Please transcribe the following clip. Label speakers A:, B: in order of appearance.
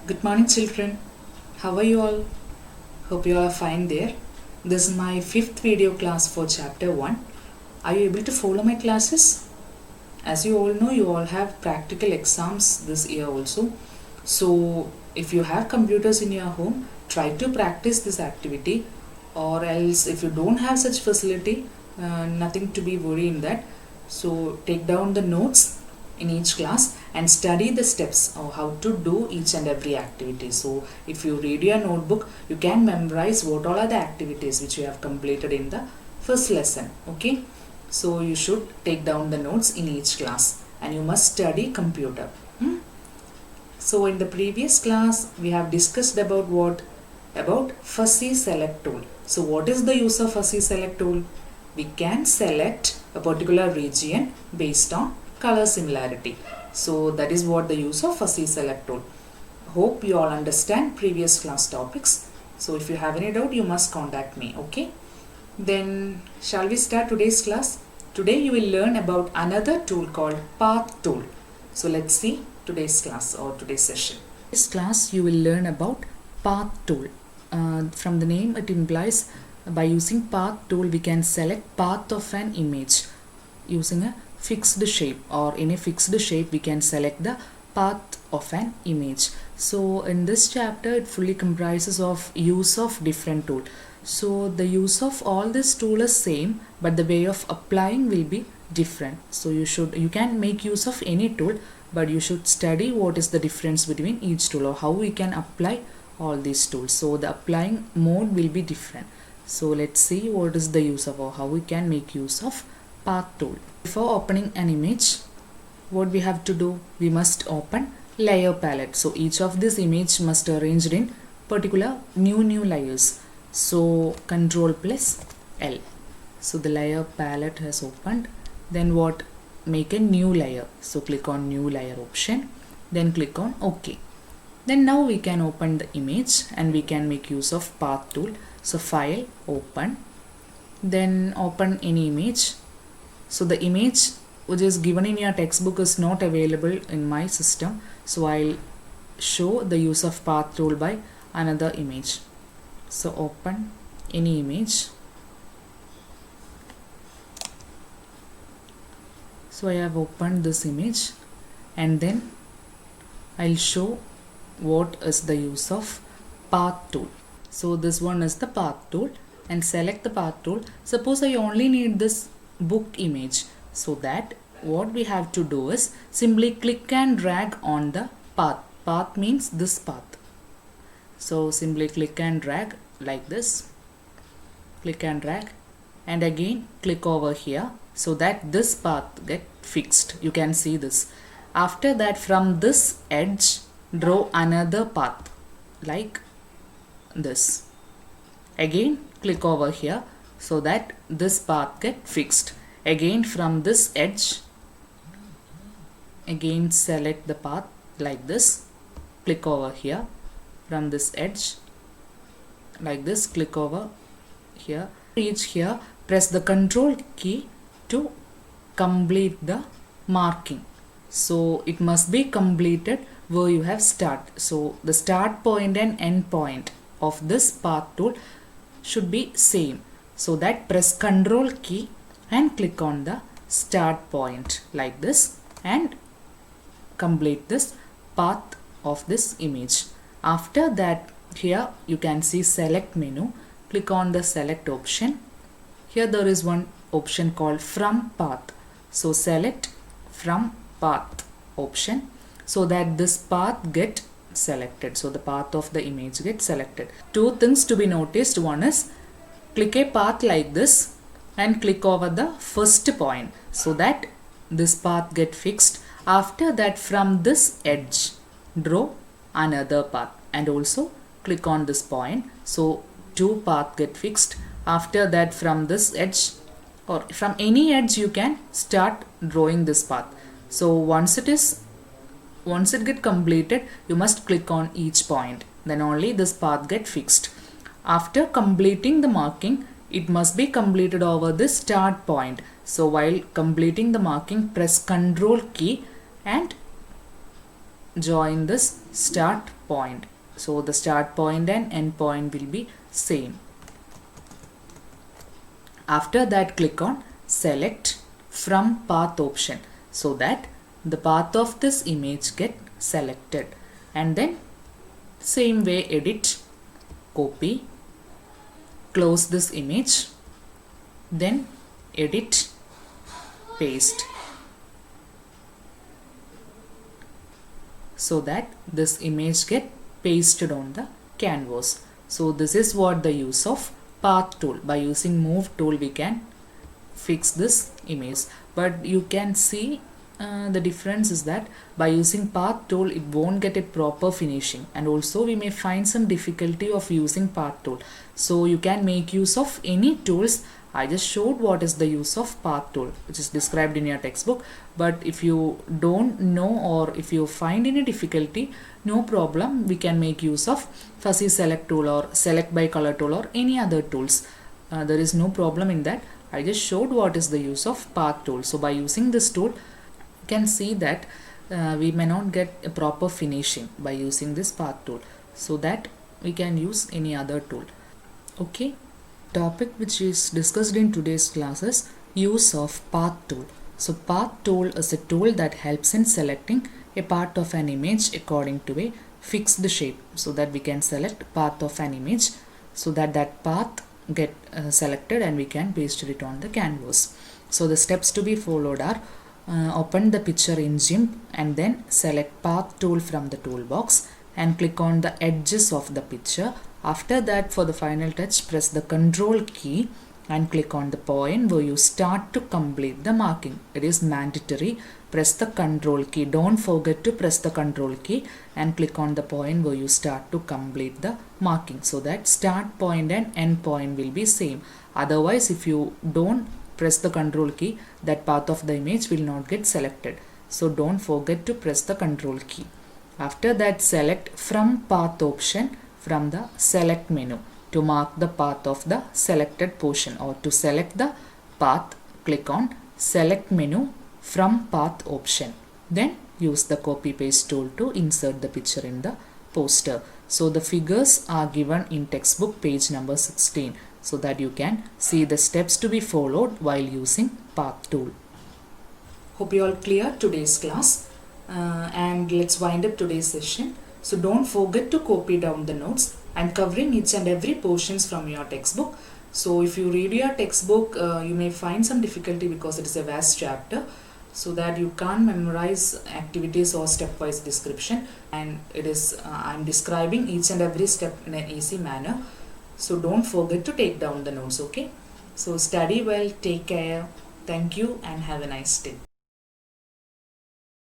A: Good morning, children. How are you all? Hope you all are fine there. This is my fifth video class for chapter 1. Are you able to follow my classes? As you all know, you all have practical exams this year also. So, if you have computers in your home, try to practice this activity, or else if you don't have such facility, nothing to be worried in that. So, take down the notes in each class and study the steps of how to do each and every activity. So if you read your notebook, you can memorize what all are the activities which you have completed in the first lesson. Okay, so you should take down the notes in each class and you must study computer. So in the previous class we have discussed about what? About fuzzy select tool. So what is the use of fuzzy select tool? We can select a particular region based on color similarity. So that is what the use of fuzzy select tool. Hope you all understand previous class topics. So if you have any doubt, you must contact me. Okay. Then shall we start today's class? Today you will learn about another tool called path tool. So let's see today's class or today's session. In this class you will learn about path tool. From the name it implies by using path tool we can select path of an image using a fixed shape, or in a fixed shape we can select the path of an image. So in this chapter it fully comprises of use of different tool. So the use of all this tool is same, but the way of applying will be different. So you can make use of any tool, but you should study what is the difference between each tool or how we can apply all these tools. So the applying mode will be different. So let's see what is the use of, or how we can make use of path tool. Before opening an image, what we have to do? We must open layer palette. So each of this image must arranged in particular new layers. So Control plus L. So the layer palette has opened. Then what? Make a new layer. So click on new layer option. Then click on OK. Then now we can open the image and we can make use of path tool. So file, open. Then open any image. So the image which is given in your textbook is not available in my system. So I'll show the use of path tool by another image. So open any image. So I have opened this image and then I'll show what is the use of path tool. So this one is the path tool, and select the path tool. Suppose I only need this book image, so that what we have to do is simply click and drag on the path. Path means this path. So simply click and drag like this. Click and drag and again click over here, so that this path get fixed. You can see this. After that, from this edge draw another path like this. Again click over here, so that this path get fixed. Again from this edge, again select the path like this. Click over here. From this edge like this, click over here. Reach here, press the Control key to complete the marking. So it must be completed where you have start. So the start point and end point of this path tool should be same. So that press Control key and click on the start point like this and complete this path of this image. After that, here you can see select menu. Click on the select option. Here there is one option called from path. So select from path option, so that this path get selected. So the path of the image gets selected. Two things to be noticed. One is click a path like this and click over the first point, so that this path get fixed. After that, from this edge draw another path and also click on this point, so two path get fixed. After that, from this edge or from any edge you can start drawing this path. So once it get completed, you must click on each point, then only this path get fixed. After completing the marking, it must be completed over the start point. So while completing the marking, press Control key and join this start point. So the start point and end point will be same. After that, click on select from path option so that the path of this image get selected, and then same way edit, copy, close this image, then edit, paste, so that this image get pasted on the canvas. So this is what the use of path tool. By using move tool we can fix this image, but you can see the difference is that by using path tool it won't get a proper finishing, and also we may find some difficulty of using path tool. So you can make use of any tools. I just showed what is the use of path tool, which is described in your textbook, but if you don't know or if you find any difficulty, no problem, we can make use of fuzzy select tool or select by color tool or any other tools. There is no problem in that. I just showed what is the use of path tool. So by using this tool you can see that we may not get a proper finishing by using this path tool, so that we can use any other tool. Okay, topic which is discussed in today's class is use of path tool. So path tool is a tool that helps in selecting a part of an image according to a fixed shape, so that we can select path of an image so that that path get selected and we can paste it on the canvas. So the steps to be followed are open the picture in GIMP and then select path tool from the toolbox and click on the edges of the picture. After that, for the final touch, press the control key and click on the point where you start to complete the marking. It is mandatory. Press the control key. Don't forget to press the control key and click on the point where you start to complete the marking, so that start point and end point will be same. Otherwise, if you don't press the control key, that part of the image will not get selected. So don't forget to press the control key. After that, select from path option from the select menu to mark the path of the selected portion, or to select the path, click on select menu from path option. Then use the copy paste tool to insert the picture in the poster. So the figures are given in textbook page number 16, so that you can see the steps to be followed while using path tool. Hope you all clear today's class, and let's wind up today's session. So don't forget to copy down the notes. I'm covering each and every portions from your textbook. So if you read your textbook, you may find some difficulty because it is a vast chapter, so that you can't memorize activities or stepwise description, and it is I'm describing each and every step in an easy manner. So don't forget to take down the notes. Okay, so study well, take care, thank you, and have a nice day.